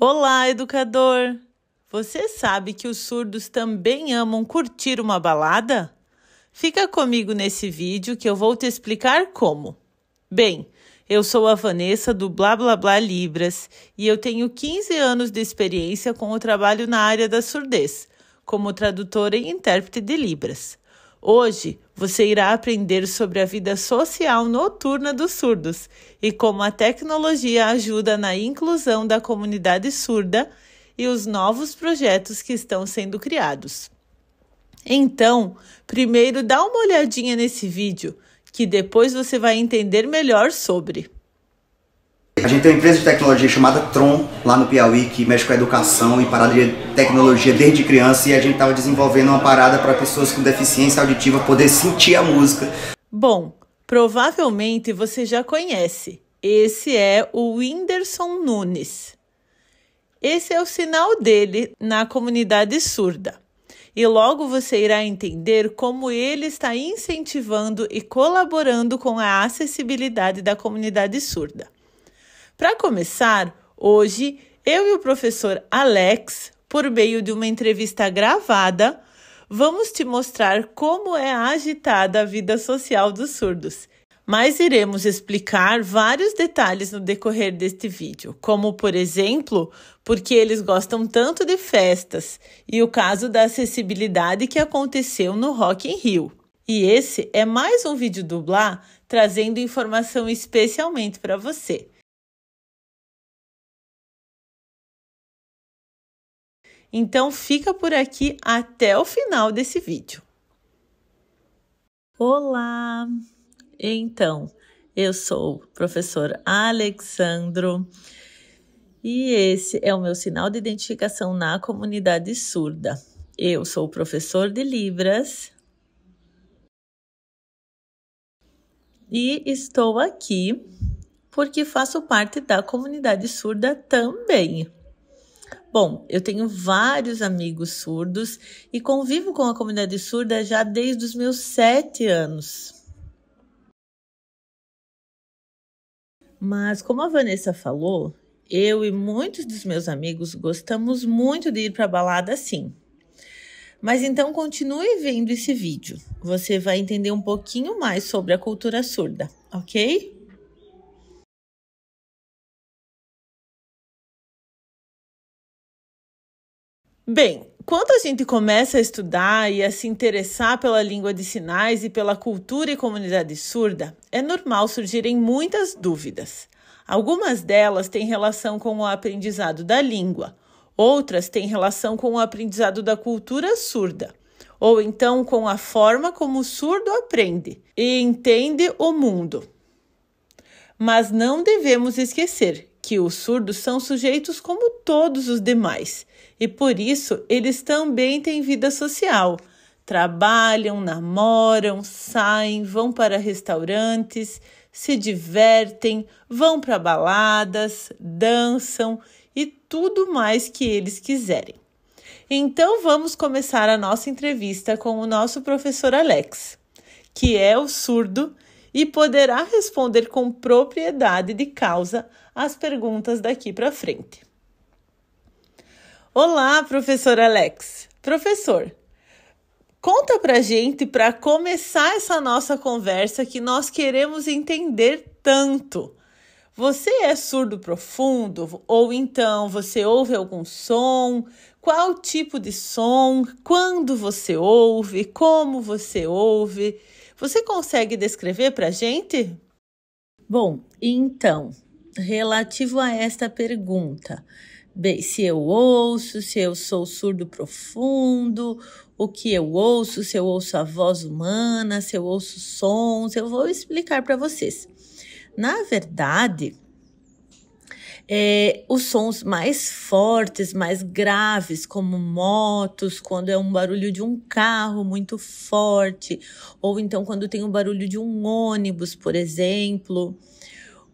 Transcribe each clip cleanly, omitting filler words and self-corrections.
Olá, educador! Você sabe que os surdos também amam curtir uma balada? Fica comigo nesse vídeo que eu vou te explicar como. Bem, eu sou a Vanessa do Blá Blá Blá Libras e eu tenho 15 anos de experiência com o trabalho na área da surdez, como tradutora e intérprete de Libras. Hoje, você irá aprender sobre a vida social noturna dos surdos e como a tecnologia ajuda na inclusão da comunidade surda e os novos projetos que estão sendo criados. Então, primeiro dá uma olhadinha nesse vídeo, que depois você vai entender melhor sobre. A gente tem uma empresa de tecnologia chamada Tron, lá no Piauí, que mexe com a educação e parada de tecnologia desde criança, e a gente estava desenvolvendo uma parada para pessoas com deficiência auditiva poder sentir a música. Bom, provavelmente você já conhece. Esse é o Whindersson Nunes. Esse é o sinal dele na comunidade surda. E logo você irá entender como ele está incentivando e colaborando com a acessibilidade da comunidade surda. Para começar, hoje, eu e o professor Alex, por meio de uma entrevista gravada, vamos te mostrar como é agitada a vida social dos surdos. Mas iremos explicar vários detalhes no decorrer deste vídeo, como, por exemplo, porque eles gostam tanto de festas e o caso da acessibilidade que aconteceu no Rock in Rio. E esse é mais um vídeo do Blá, trazendo informação especialmente para você. Então, fica por aqui até o final desse vídeo. Olá! Então, eu sou o professor Alexandro e esse é o meu sinal de identificação na comunidade surda. Eu sou professor de Libras e estou aqui porque faço parte da comunidade surda também. Bom, eu tenho vários amigos surdos e convivo com a comunidade surda já desde os meus 7 anos. Mas como a Vanessa falou, eu e muitos dos meus amigos gostamos muito de ir para a balada sim. Mas então continue vendo esse vídeo. Você vai entender um pouquinho mais sobre a cultura surda, ok? Bem, quando a gente começa a estudar e a se interessar pela língua de sinais e pela cultura e comunidade surda, é normal surgirem muitas dúvidas. Algumas delas têm relação com o aprendizado da língua, outras têm relação com o aprendizado da cultura surda, ou então com a forma como o surdo aprende e entende o mundo. Mas não devemos esquecer que os surdos são sujeitos como todos os demais e, por isso, eles também têm vida social. Trabalham, namoram, saem, vão para restaurantes, se divertem, vão para baladas, dançam e tudo mais que eles quiserem. Então, vamos começar a nossa entrevista com o nosso professor Alex, que é o surdo e poderá responder com propriedade de causa as perguntas daqui para frente. Olá, professor Alex. Professor, conta pra gente, para começar essa nossa conversa que nós queremos entender tanto. Você é surdo profundo ou então você ouve algum som? Qual tipo de som? Quando você ouve? Como você ouve? Você consegue descrever para a gente? Bom, então, relativo a esta pergunta, bem, se eu ouço, se eu sou surdo profundo, o que eu ouço, se eu ouço a voz humana, se eu ouço sons, eu vou explicar para vocês. Na verdade, os sons mais fortes, mais graves, como motos, quando é um barulho de um carro muito forte, ou então quando tem o barulho de um ônibus, por exemplo,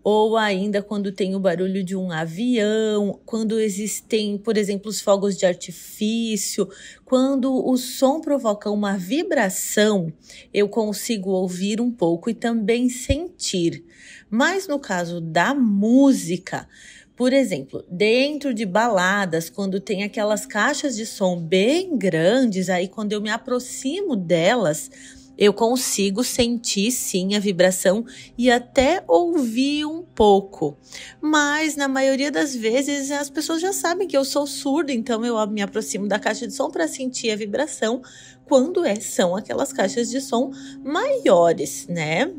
ou ainda quando tem o barulho de um avião, quando existem, por exemplo, os fogos de artifício, quando o som provoca uma vibração, eu consigo ouvir um pouco e também sentir. Mas no caso da música, Por exemplo, dentro de baladas, quando tem aquelas caixas de som bem grandes, aí quando eu me aproximo delas, eu consigo sentir sim a vibração e até ouvir um pouco. Mas na maioria das vezes as pessoas já sabem que eu sou surda, então eu me aproximo da caixa de som para sentir a vibração quando são aquelas caixas de som maiores, né?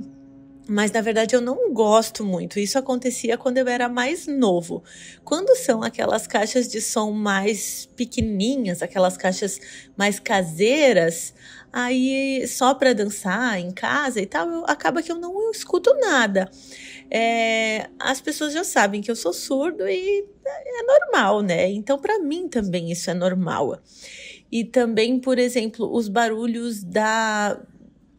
Mas, na verdade, eu não gosto muito. Isso acontecia quando eu era mais novo. Quando são aquelas caixas de som mais pequenininhas, aquelas caixas mais caseiras, aí só para dançar em casa e tal, acaba que eu não escuto nada. As pessoas já sabem que eu sou surdo e é normal, né? Então, para mim também isso é normal. E também, por exemplo, os barulhos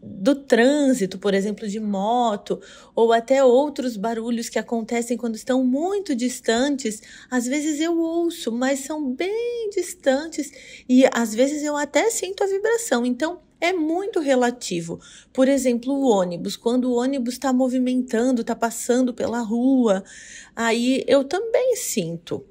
do trânsito, por exemplo, de moto, ou até outros barulhos que acontecem quando estão muito distantes, às vezes eu ouço, mas são bem distantes e às vezes eu até sinto a vibração, então é muito relativo. Por exemplo, o ônibus, quando o ônibus está movimentando, está passando pela rua, aí eu também sinto.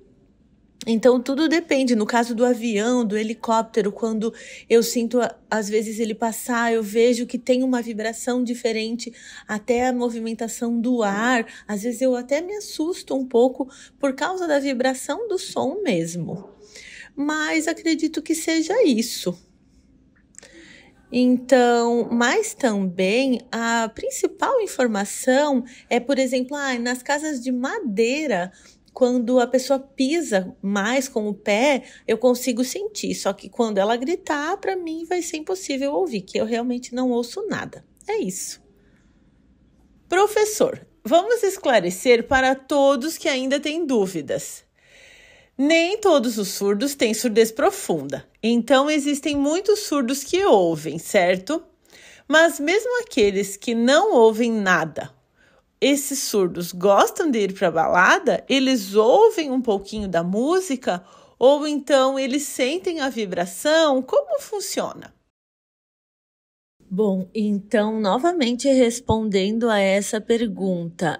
Então, tudo depende. No caso do avião, do helicóptero, quando eu sinto, às vezes, ele passar, eu vejo que tem uma vibração diferente, até a movimentação do ar. Às vezes, eu até me assusto um pouco por causa da vibração do som mesmo. Mas acredito que seja isso. Então, mas também a principal informação é, por exemplo, nas casas de madeira, quando a pessoa pisa mais com o pé, eu consigo sentir. Só que quando ela gritar, para mim vai ser impossível ouvir, que eu realmente não ouço nada. É isso. Professor, vamos esclarecer para todos que ainda têm dúvidas. Nem todos os surdos têm surdez profunda. Então, existem muitos surdos que ouvem, certo? Mas mesmo aqueles que não ouvem nada, esses surdos gostam de ir para a balada? Eles ouvem um pouquinho da música? Ou então eles sentem a vibração? Como funciona? Bom, então, novamente respondendo a essa pergunta,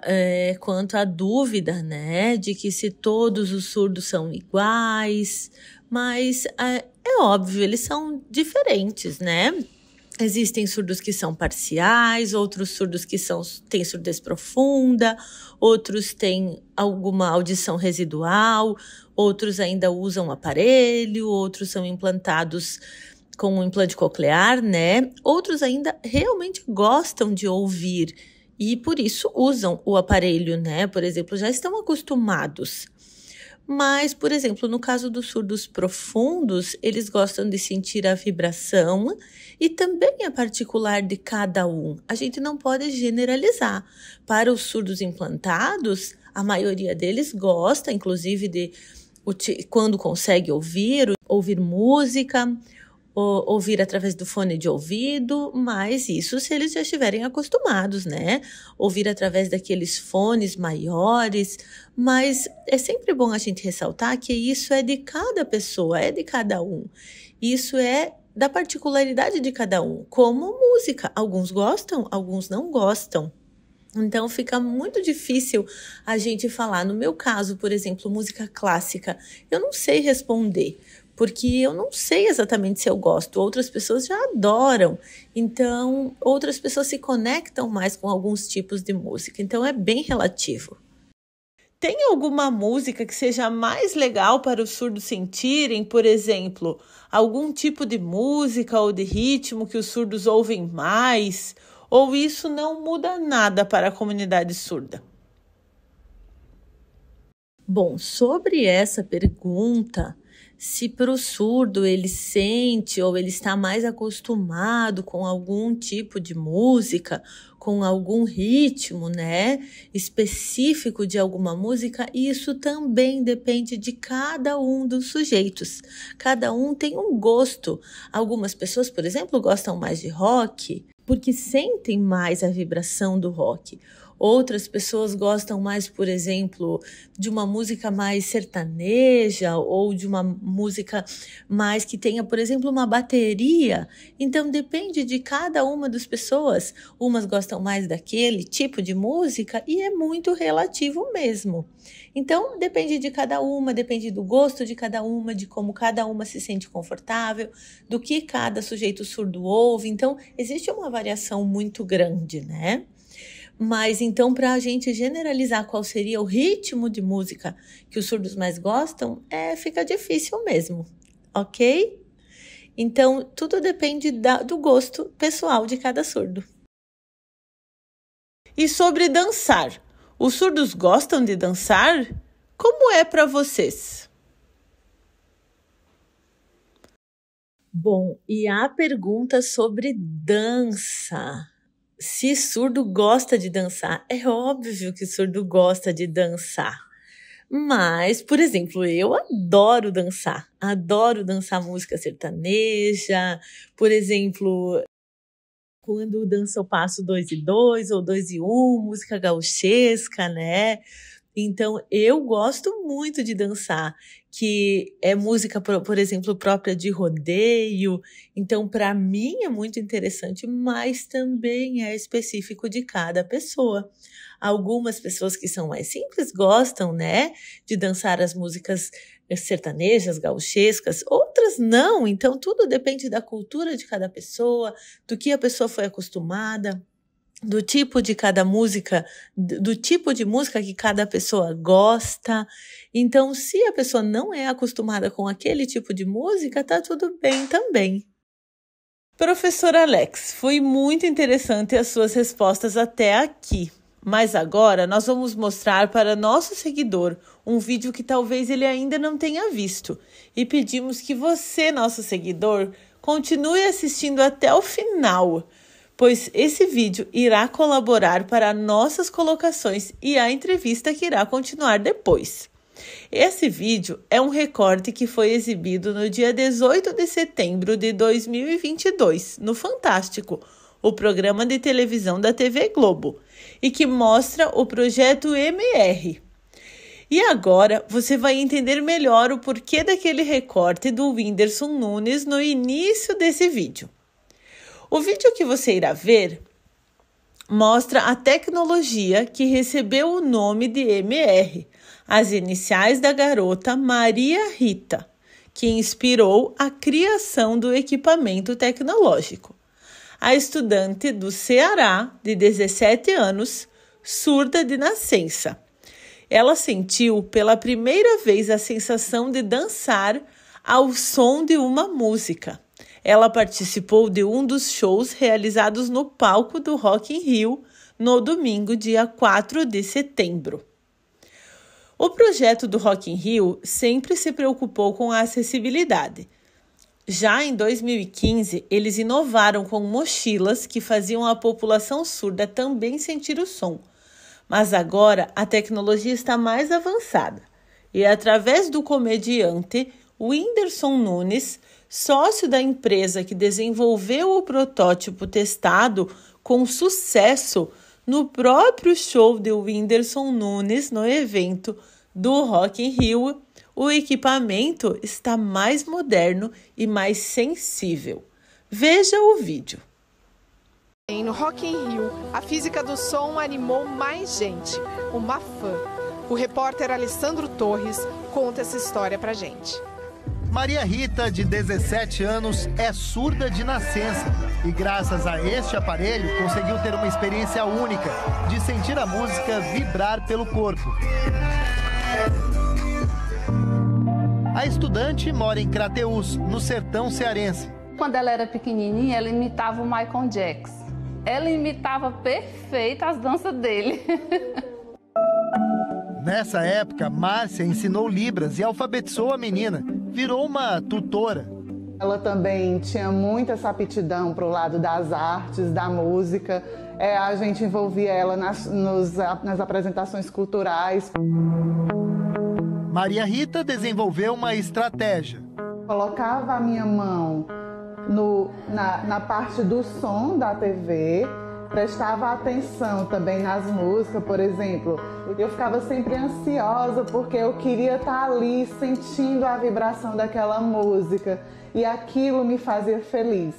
quanto à dúvida, né, de que se todos os surdos são iguais, mas é óbvio, eles são diferentes, né? Existem surdos que são parciais, outros surdos que têm surdez profunda, outros têm alguma audição residual, outros ainda usam aparelho, outros são implantados com um implante coclear, né? Outros ainda realmente gostam de ouvir e por isso usam o aparelho, né? Por exemplo, já estão acostumados. Mas, por exemplo, no caso dos surdos profundos, eles gostam de sentir a vibração e também é particular de cada um. A gente não pode generalizar. Para os surdos implantados, a maioria deles gosta, inclusive, quando consegue ouvir música, ouvir através do fone de ouvido, mas isso se eles já estiverem acostumados, né? Ouvir através daqueles fones maiores, mas é sempre bom a gente ressaltar que isso é de cada pessoa, é de cada um. Isso é da particularidade de cada um, como música. Alguns gostam, alguns não gostam. Então, fica muito difícil a gente falar. No meu caso, por exemplo, música clássica, eu não sei responder, porque eu não sei exatamente se eu gosto. Outras pessoas já adoram, então outras pessoas se conectam mais com alguns tipos de música, então é bem relativo. Tem alguma música que seja mais legal para os surdos sentirem, por exemplo, algum tipo de música ou de ritmo que os surdos ouvem mais? Ou isso não muda nada para a comunidade surda? Bom, sobre essa pergunta, se para o surdo ele sente ou ele está mais acostumado com algum tipo de música, com algum ritmo, né, específico de alguma música, isso também depende de cada um dos sujeitos. Cada um tem um gosto. Algumas pessoas, por exemplo, gostam mais de rock porque sentem mais a vibração do rock. Outras pessoas gostam mais, por exemplo, de uma música mais sertaneja ou de uma música mais que tenha, por exemplo, uma bateria. Então depende de cada uma das pessoas. Umas gostam mais daquele tipo de música e é muito relativo mesmo. Então depende de cada uma, depende do gosto de cada uma, de como cada uma se sente confortável, do que cada sujeito surdo ouve. Então existe uma variação muito grande, né? Mas então, para a gente generalizar qual seria o ritmo de música que os surdos mais gostam, fica difícil mesmo, ok? Então, tudo depende do gosto pessoal de cada surdo. E sobre dançar? Os surdos gostam de dançar? Como é para vocês? Bom, e a pergunta sobre dança. Se surdo gosta de dançar, é óbvio que surdo gosta de dançar. Mas, por exemplo, eu adoro dançar música sertaneja. Por exemplo, quando dança eu passo 2 e 2 ou 2 e 1, música gauchesca, né? Então, eu gosto muito de dançar, que é música, por exemplo, própria de rodeio. Então, para mim é muito interessante, mas também é específico de cada pessoa. Algumas pessoas que são mais simples gostam, né, de dançar as músicas sertanejas, gauchescas, outras não. Então, tudo depende da cultura de cada pessoa, do que a pessoa foi acostumada, do tipo de cada música, do tipo de música que cada pessoa gosta. Então, se a pessoa não é acostumada com aquele tipo de música, tá tudo bem também. Professor Alex, foi muito interessante as suas respostas até aqui. Mas agora nós vamos mostrar para nosso seguidor um vídeo que talvez ele ainda não tenha visto. E pedimos que você, nosso seguidor, continue assistindo até o final, pois esse vídeo irá colaborar para nossas colocações e a entrevista que irá continuar depois. Esse vídeo é um recorte que foi exibido no dia 18 de setembro de 2022, no Fantástico, o programa de televisão da TV Globo, e que mostra o projeto MR. E agora você vai entender melhor o porquê daquele recorte do Whindersson Nunes no início desse vídeo. O vídeo que você irá ver mostra a tecnologia que recebeu o nome de MR, as iniciais da garota Maria Rita, que inspirou a criação do equipamento tecnológico. A estudante do Ceará, de 17 anos, surda de nascença. Ela sentiu pela primeira vez a sensação de dançar ao som de uma música. Ela participou de um dos shows realizados no palco do Rock in Rio no domingo, dia 4 de setembro. O projeto do Rock in Rio sempre se preocupou com a acessibilidade. Já em 2015, eles inovaram com mochilas que faziam a população surda também sentir o som. Mas agora a tecnologia está mais avançada e, através do comediante Whindersson Nunes, sócio da empresa que desenvolveu o protótipo testado com sucesso no próprio show de Whindersson Nunes no evento do Rock in Rio, o equipamento está mais moderno e mais sensível. Veja o vídeo. No Rock in Rio, a física do som animou mais gente, uma fã. O repórter Alessandro Torres conta essa história pra gente. Maria Rita, de 17 anos, é surda de nascença e, graças a este aparelho, conseguiu ter uma experiência única de sentir a música vibrar pelo corpo. A estudante mora em Crateús, no sertão cearense. Quando ela era pequenininha, ela imitava o Michael Jackson. Ela imitava perfeito as danças dele. Nessa época, Márcia ensinou Libras e alfabetizou a menina. Virou uma tutora. Ela também tinha muita essa aptidão para o lado das artes, da música. A gente envolvia ela nas apresentações culturais. Maria Rita desenvolveu uma estratégia. Colocava a minha mão na parte do som da TV, prestava atenção também nas músicas, por exemplo. Eu ficava sempre ansiosa porque eu queria estar ali sentindo a vibração daquela música e aquilo me fazia feliz.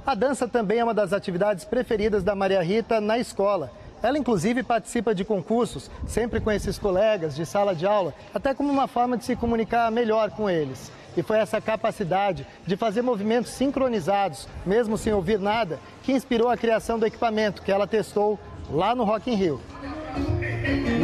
A dança também é uma das atividades preferidas da Maria Rita na escola. Ela, inclusive, participa de concursos, sempre com esses colegas de sala de aula, até como uma forma de se comunicar melhor com eles. E foi essa capacidade de fazer movimentos sincronizados, mesmo sem ouvir nada, que inspirou a criação do equipamento que ela testou lá no Rock in Rio.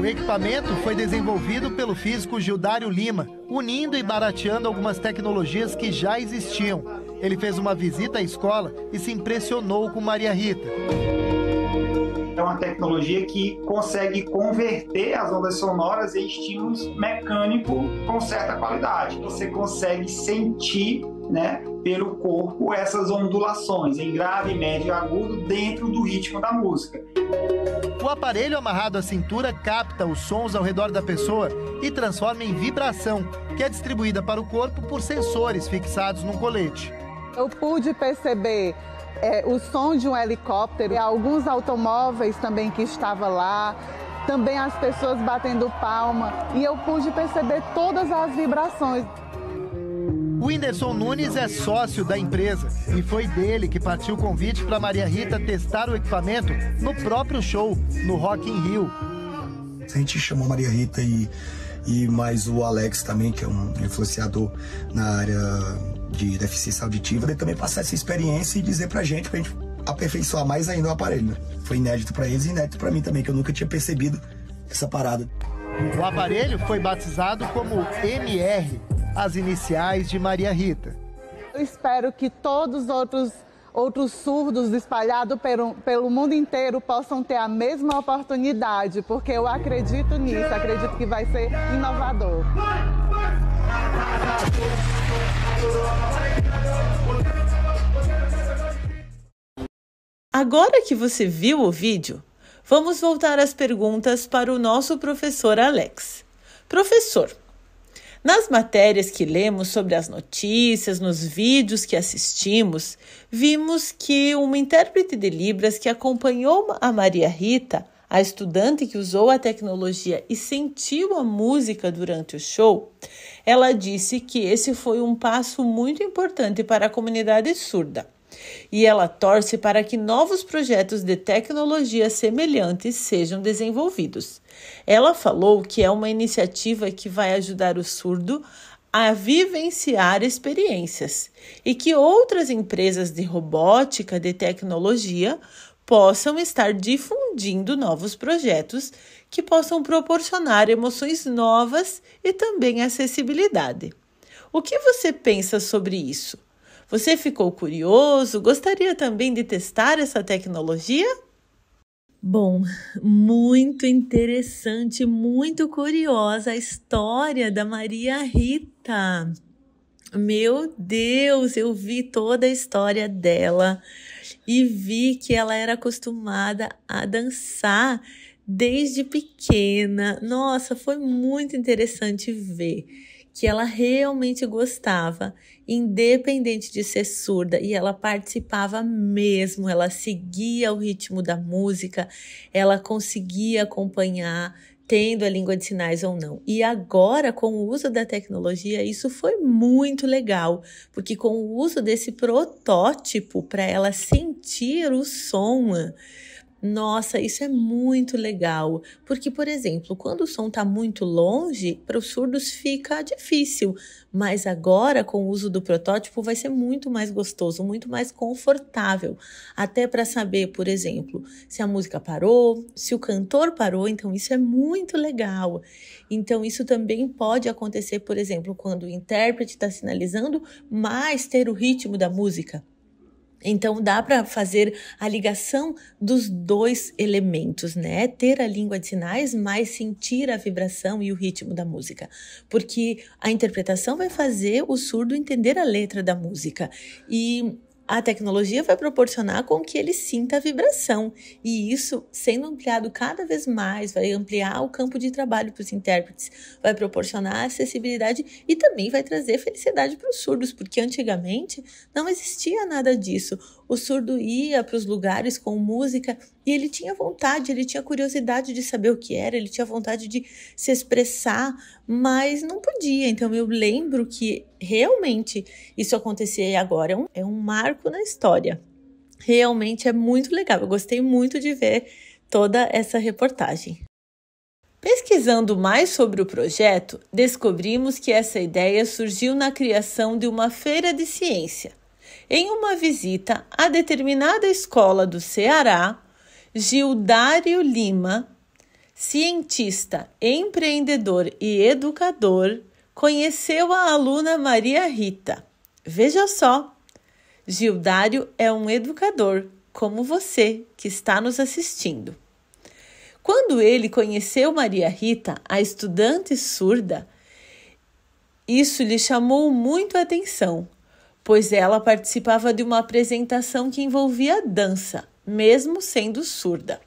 O equipamento foi desenvolvido pelo físico Gildário Lima, unindo e barateando algumas tecnologias que já existiam. Ele fez uma visita à escola e se impressionou com Maria Rita. É uma tecnologia que consegue converter as ondas sonoras em estímulos mecânicos com certa qualidade. Você consegue sentir, pelo corpo essas ondulações em grave, médio e agudo dentro do ritmo da música. O aparelho amarrado à cintura capta os sons ao redor da pessoa e transforma em vibração, que é distribuída para o corpo por sensores fixados num colete. Eu pude perceber o som de um helicóptero, alguns automóveis também que estavam lá, também as pessoas batendo palma, e eu pude perceber todas as vibrações. O Whindersson Nunes é sócio da empresa e foi dele que partiu o convite para Maria Rita testar o equipamento no próprio show, no Rock in Rio. A gente chamou a Maria Rita e mais o Alex também, que é um influenciador na área de deficiência auditiva, ele também passar essa experiência e dizer pra gente aperfeiçoar mais ainda o aparelho. Foi inédito pra eles e inédito pra mim também, que eu nunca tinha percebido essa parada. O aparelho foi batizado como MR, as iniciais de Maria Rita. Eu espero que todos os outros surdos espalhados pelo mundo inteiro possam ter a mesma oportunidade, porque eu acredito nisso, acredito que vai ser inovador. Agora que você viu o vídeo, vamos voltar às perguntas para o nosso professor Alex. Professor, nas matérias que lemos sobre as notícias, nos vídeos que assistimos, vimos que uma intérprete de Libras que acompanhou a Maria Rita, a estudante que usou a tecnologia e sentiu a música durante o show, ela disse que esse foi um passo muito importante para a comunidade surda. E ela torce para que novos projetos de tecnologia semelhantes sejam desenvolvidos. Ela falou que é uma iniciativa que vai ajudar o surdo a vivenciar experiências e que outras empresas de robótica, de tecnologia, possam estar difundindo novos projetos que possam proporcionar emoções novas e também acessibilidade. O que você pensa sobre isso? Você ficou curioso? Gostaria também de testar essa tecnologia? Bom, muito interessante, muito curiosa a história da Maria Rita. Meu Deus, eu vi toda a história dela e vi que ela era acostumada a dançar desde pequena. Nossa, foi muito interessante ver que ela realmente gostava, independente de ser surda, e ela participava mesmo, ela seguia o ritmo da música, ela conseguia acompanhar, tendo a língua de sinais ou não. E agora, com o uso da tecnologia, isso foi muito legal, porque com o uso desse protótipo para ela sentir o som, nossa, isso é muito legal, porque, por exemplo, quando o som está muito longe, para os surdos fica difícil, mas agora, com o uso do protótipo, vai ser muito mais gostoso, muito mais confortável, até para saber, por exemplo, se a música parou, se o cantor parou, então isso é muito legal. Então, isso também pode acontecer, por exemplo, quando o intérprete está sinalizando, mas ter o ritmo da música. Então, dá para fazer a ligação dos dois elementos, né? Ter a língua de sinais, mas sentir a vibração e o ritmo da música. Porque a interpretação vai fazer o surdo entender a letra da música. E a tecnologia vai proporcionar com que ele sinta a vibração. E isso, sendo ampliado cada vez mais, vai ampliar o campo de trabalho para os intérpretes, vai proporcionar acessibilidade e também vai trazer felicidade para os surdos, porque antigamente não existia nada disso. O surdo ia para os lugares com música E ele tinha vontade, ele tinha curiosidade de saber o que era, ele tinha vontade de se expressar, mas não podia. Então eu lembro que realmente isso acontecia e agora é um marco na história. Realmente é muito legal, eu gostei muito de ver toda essa reportagem. Pesquisando mais sobre o projeto, descobrimos que essa ideia surgiu na criação de uma feira de ciência. Em uma visita a determinada escola do Ceará, Gildário Lima, cientista, empreendedor e educador, conheceu a aluna Maria Rita. Veja só, Gildário é um educador, como você que está nos assistindo. Quando ele conheceu Maria Rita, a estudante surda, isso lhe chamou muito a atenção, pois ela participava de uma apresentação que envolvia dança, mesmo sendo surda.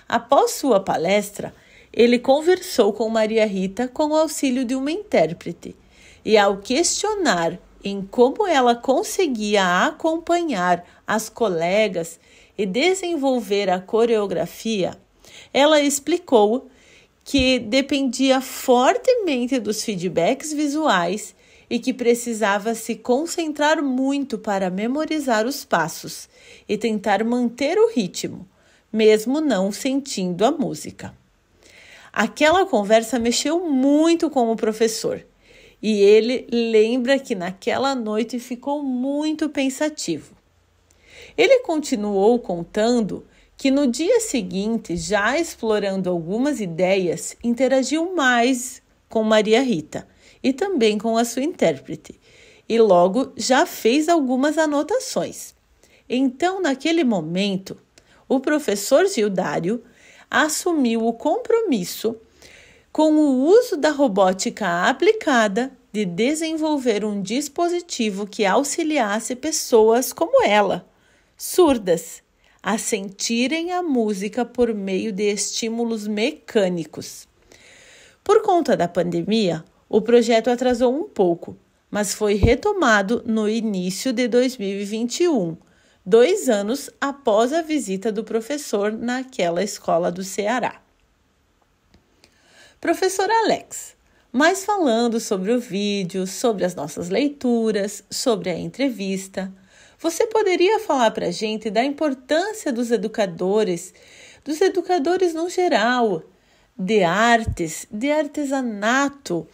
Após sua palestra, ele conversou com Maria Rita com o auxílio de uma intérprete, e ao questionar em como ela conseguia acompanhar as colegas e desenvolver a coreografia, ela explicou que dependia fortemente dos feedbacks visuais e que precisava se concentrar muito para memorizar os passos e tentar manter o ritmo, mesmo não sentindo a música. Aquela conversa mexeu muito com o professor e ele lembra que naquela noite ficou muito pensativo. Ele continuou contando que no dia seguinte, já explorando algumas ideias, interagiu mais com Maria Rita e também com a sua intérprete, e logo já fez algumas anotações. Então, naquele momento, o professor Gildário assumiu o compromisso com o uso da robótica aplicada de desenvolver um dispositivo que auxiliasse pessoas como ela, surdas, a sentirem a música por meio de estímulos mecânicos. Por conta da pandemia, o projeto atrasou um pouco, mas foi retomado no início de 2021, 2 anos após a visita do professor naquela escola do Ceará. Professor Alex, mas falando sobre o vídeo, sobre as nossas leituras, sobre a entrevista, você poderia falar para a gente da importância dos educadores no geral, de artes, de artesanato,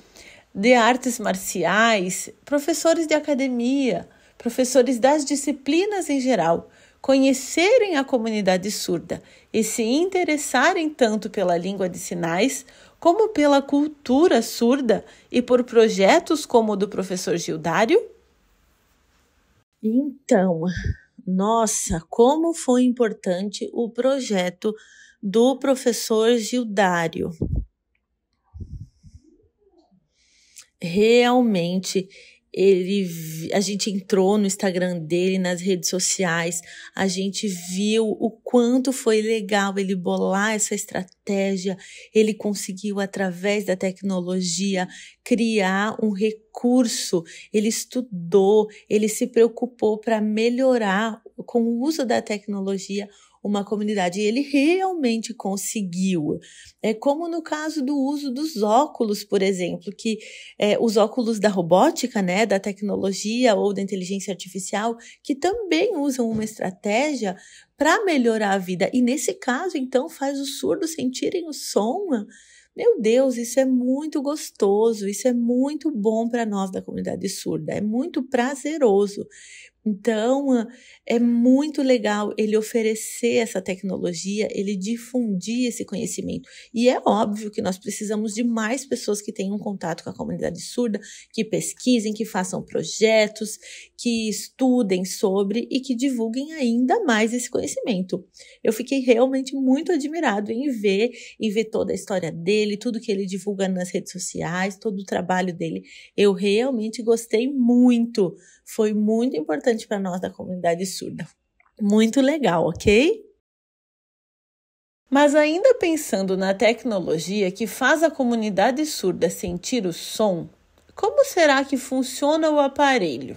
de artes marciais, professores de academia, professores das disciplinas em geral, conhecerem a comunidade surda e se interessarem tanto pela língua de sinais como pela cultura surda e por projetos como o do professor Gildário? Então, nossa, como foi importante o projeto do professor Gildário. Realmente, a gente entrou no Instagram dele, nas redes sociais, a gente viu o quanto foi legal ele bolar essa estratégia, ele conseguiu, através da tecnologia, criar um recurso, ele estudou, ele se preocupou para melhorar, com o uso da tecnologia, uma comunidade, e ele realmente conseguiu. É como no caso do uso dos óculos, por exemplo, que os óculos da robótica, né, da tecnologia ou da inteligência artificial, que também usam uma estratégia para melhorar a vida. E nesse caso, então, faz os surdos sentirem o som. Meu Deus, isso é muito gostoso, isso é muito bom para nós da comunidade surda, é muito prazeroso. Então, é muito legal ele oferecer essa tecnologia, ele difundir esse conhecimento. E é óbvio que nós precisamos de mais pessoas que tenham contato com a comunidade surda, que pesquisem, que façam projetos, que estudem sobre e que divulguem ainda mais esse conhecimento. Eu fiquei realmente muito admirado em ver toda a história dele, tudo que ele divulga nas redes sociais, todo o trabalho dele. Eu realmente gostei muito. Foi muito importante para nós da comunidade surda. Muito legal, ok? Mas ainda pensando na tecnologia que faz a comunidade surda sentir o som, como será que funciona o aparelho?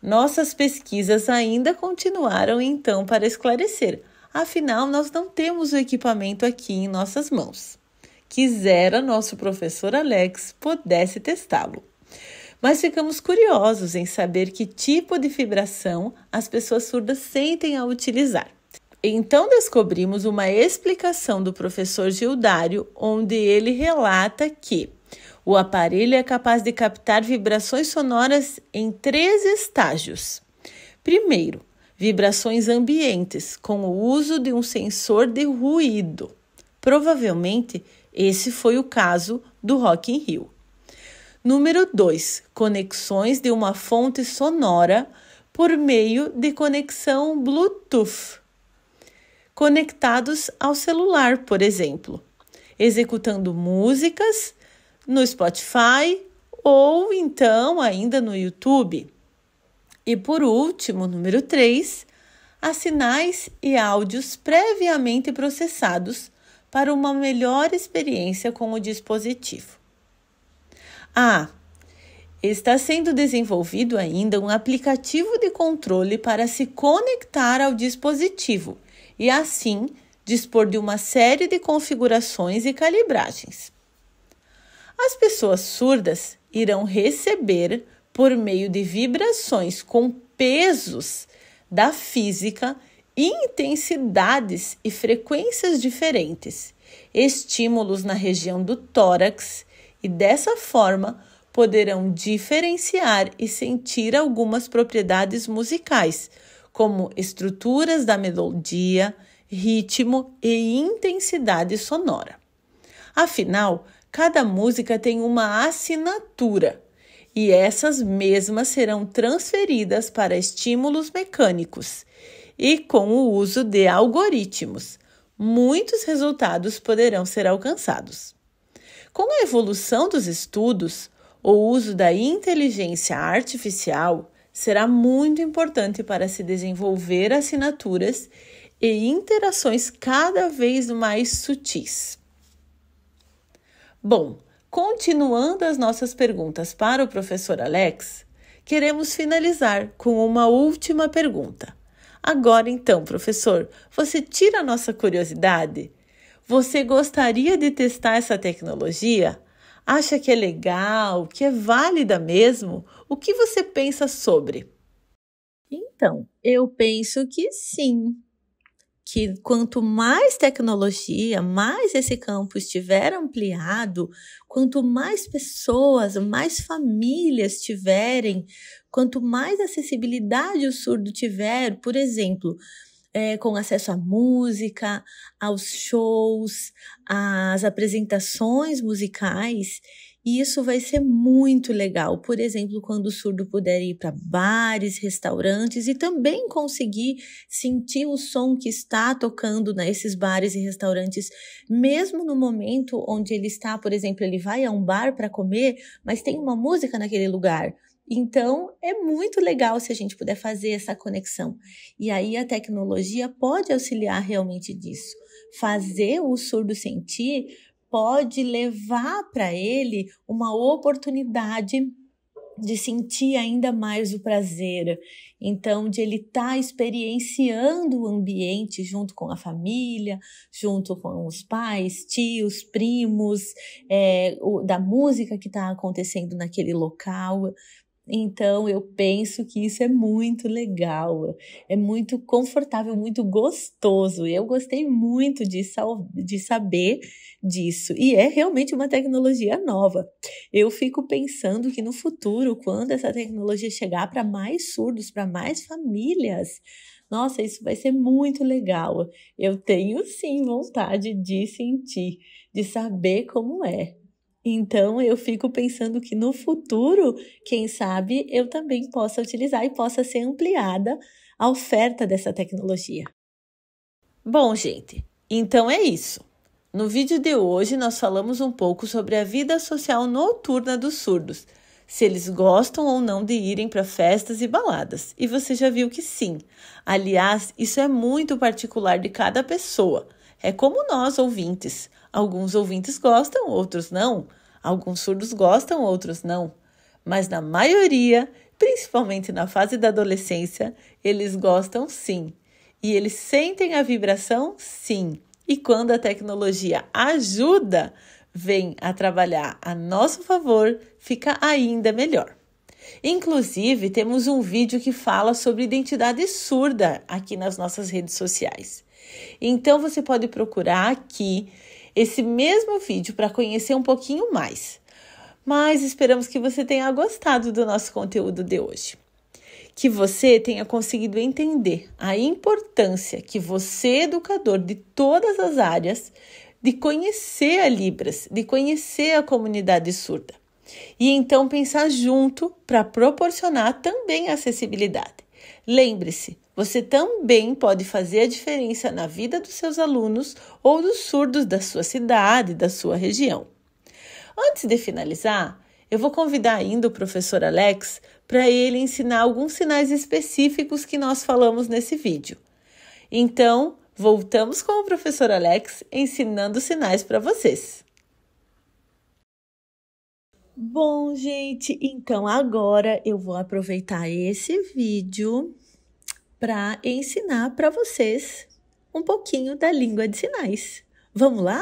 Nossas pesquisas ainda continuaram então para esclarecer. Afinal, nós não temos o equipamento aqui em nossas mãos. Quisera nosso professor Alex pudesse testá-lo. Mas ficamos curiosos em saber que tipo de vibração as pessoas surdas sentem ao utilizar. Então descobrimos uma explicação do professor Gildário, onde ele relata que o aparelho é capaz de captar vibrações sonoras em 3 estágios. Primeiro, vibrações ambientes, com o uso de um sensor de ruído. Provavelmente, esse foi o caso do Rock in Rio. Número 2, conexões de uma fonte sonora por meio de conexão Bluetooth, conectados ao celular, por exemplo, executando músicas no Spotify ou então ainda no YouTube. E por último, número 3, há sinais e áudios previamente processados para uma melhor experiência com o dispositivo. Está sendo desenvolvido ainda um aplicativo de controle para se conectar ao dispositivo e assim dispor de uma série de configurações e calibragens. As pessoas surdas irão receber, por meio de vibrações com pesos da física, intensidades e frequências diferentes, estímulos na região do tórax e dessa forma poderão diferenciar e sentir algumas propriedades musicais, como estruturas da melodia, ritmo e intensidade sonora. Afinal, cada música tem uma assinatura e essas mesmas serão transferidas para estímulos mecânicos e com o uso de algoritmos, muitos resultados poderão ser alcançados. Com a evolução dos estudos, o uso da inteligência artificial será muito importante para se desenvolver assinaturas e interações cada vez mais sutis. Bom, continuando as nossas perguntas para o professor Alex, queremos finalizar com uma última pergunta. Agora então, professor, você tira a nossa curiosidade? Você gostaria de testar essa tecnologia? Acha que é legal, que é válida mesmo? O que você pensa sobre? Então, eu penso que sim. Que quanto mais tecnologia, mais esse campo estiver ampliado, quanto mais pessoas, mais famílias tiverem, quanto mais acessibilidade o surdo tiver, por exemplo, com acesso à música, aos shows, às apresentações musicais, isso vai ser muito legal. Por exemplo, quando o surdo puder ir para bares, restaurantes e também conseguir sentir o som que está tocando nesses bares e restaurantes, mesmo no momento onde ele está, por exemplo, ele vai a um bar para comer, mas tem uma música naquele lugar. Então, é muito legal se a gente puder fazer essa conexão. E aí a tecnologia pode auxiliar realmente disso. Fazer o surdo sentir pode levar para ele uma oportunidade de sentir ainda mais o prazer. Então, de ele estar experienciando o ambiente junto com a família, junto com os pais, tios, primos, da música que está acontecendo naquele local. Então, eu penso que isso é muito legal, é muito confortável, muito gostoso. Eu gostei muito de saber disso. E é realmente uma tecnologia nova. Eu fico pensando que no futuro, quando essa tecnologia chegar para mais surdos, para mais famílias, nossa, isso vai ser muito legal. Eu tenho sim vontade de sentir, de saber como é. Então, eu fico pensando que no futuro, quem sabe, eu também possa utilizar e possa ser ampliada a oferta dessa tecnologia. Bom, gente, então é isso. No vídeo de hoje, nós falamos um pouco sobre a vida social noturna dos surdos, se eles gostam ou não de irem para festas e baladas. E você já viu que sim. Aliás, isso é muito particular de cada pessoa. É como nós, ouvintes. Alguns ouvintes gostam, outros não. Alguns surdos gostam, outros não. Mas na maioria, principalmente na fase da adolescência, eles gostam sim. E eles sentem a vibração? Sim. E quando a tecnologia ajuda, vem a trabalhar a nosso favor, fica ainda melhor. Inclusive, temos um vídeo que fala sobre identidade surda aqui nas nossas redes sociais. Então, você pode procurar aqui esse mesmo vídeo para conhecer um pouquinho mais. Mas esperamos que você tenha gostado do nosso conteúdo de hoje. Que você tenha conseguido entender a importância que você, educador de todas as áreas, de conhecer a Libras, de conhecer a comunidade surda. E então pensar junto para proporcionar também a acessibilidade. Lembre-se, você também pode fazer a diferença na vida dos seus alunos ou dos surdos da sua cidade, da sua região. Antes de finalizar, eu vou convidar ainda o professor Alex para ele ensinar alguns sinais específicos que nós falamos nesse vídeo. Então, voltamos com o professor Alex ensinando sinais para vocês. Bom, gente, então agora eu vou aproveitar esse vídeo para ensinar para vocês um pouquinho da língua de sinais. Vamos lá?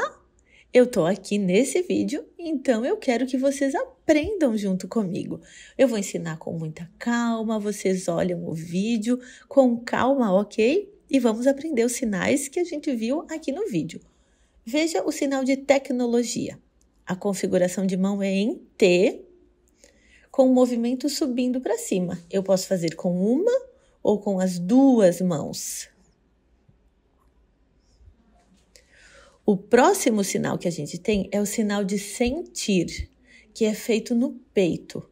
Eu tô aqui nesse vídeo, então eu quero que vocês aprendam junto comigo. Eu vou ensinar com muita calma, vocês olham o vídeo com calma, ok? E vamos aprender os sinais que a gente viu aqui no vídeo. Veja o sinal de tecnologia. A configuração de mão é em T, com o movimento subindo para cima. Eu posso fazer com uma ou com as duas mãos. O próximo sinal que a gente tem é o sinal de sentir, que é feito no peito.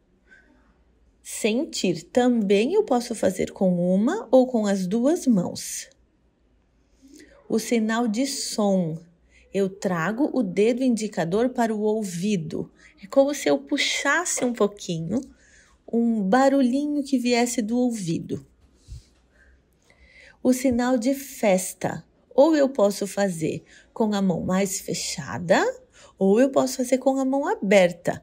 Sentir também eu posso fazer com uma ou com as duas mãos. O sinal de som. Eu trago o dedo indicador para o ouvido. É como se eu puxasse um pouquinho, um barulhinho que viesse do ouvido. O sinal de festa. Ou eu posso fazer com a mão mais fechada, ou eu posso fazer com a mão aberta.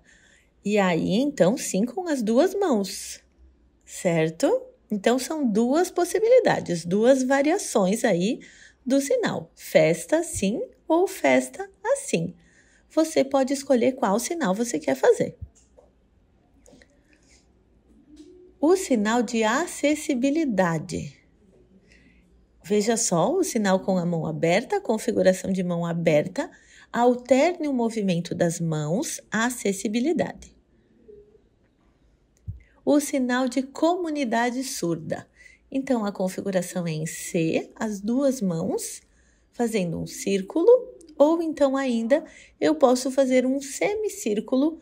E aí, então, sim, com as duas mãos, certo? Então, são duas possibilidades, duas variações aí do sinal. Festa assim ou festa assim. Você pode escolher qual sinal você quer fazer. O sinal de acessibilidade. Veja só, o sinal com a mão aberta, a configuração de mão aberta, alterne o movimento das mãos, a acessibilidade. O sinal de comunidade surda. Então, a configuração é em C, as duas mãos, fazendo um círculo, ou então ainda eu posso fazer um semicírculo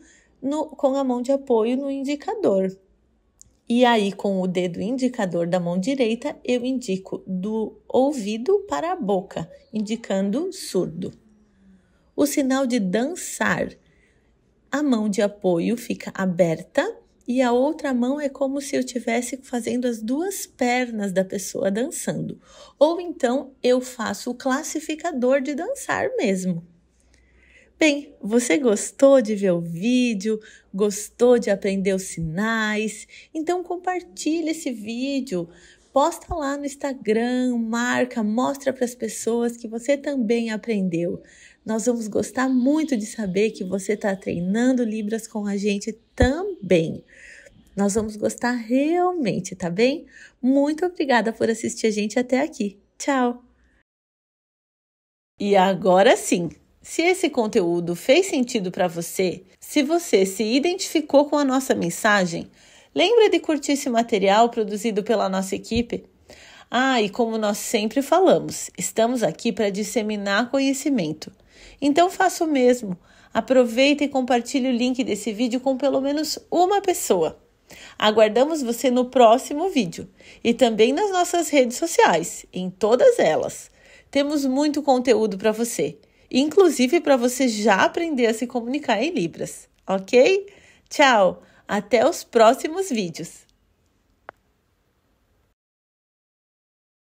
com a mão de apoio no indicador. E aí, com o dedo indicador da mão direita, eu indico do ouvido para a boca, indicando surdo. O sinal de dançar. A mão de apoio fica aberta e a outra mão é como se eu estivesse fazendo as duas pernas da pessoa dançando. Ou então, eu faço o classificador de dançar mesmo. Bem, você gostou de ver o vídeo? Gostou de aprender os sinais? Então compartilhe esse vídeo, posta lá no Instagram, marca, mostra para as pessoas que você também aprendeu. Nós vamos gostar muito de saber que você está treinando Libras com a gente também. Nós vamos gostar realmente, tá bem? Muito obrigada por assistir a gente até aqui. Tchau! E agora sim! Se esse conteúdo fez sentido para você, se você se identificou com a nossa mensagem, lembra de curtir esse material produzido pela nossa equipe? E como nós sempre falamos, estamos aqui para disseminar conhecimento. Então faça o mesmo. Aproveita e compartilhe o link desse vídeo com pelo menos uma pessoa. Aguardamos você no próximo vídeo e também nas nossas redes sociais, em todas elas. Temos muito conteúdo para você. Inclusive para você já aprender a se comunicar em Libras, ok? Tchau, até os próximos vídeos!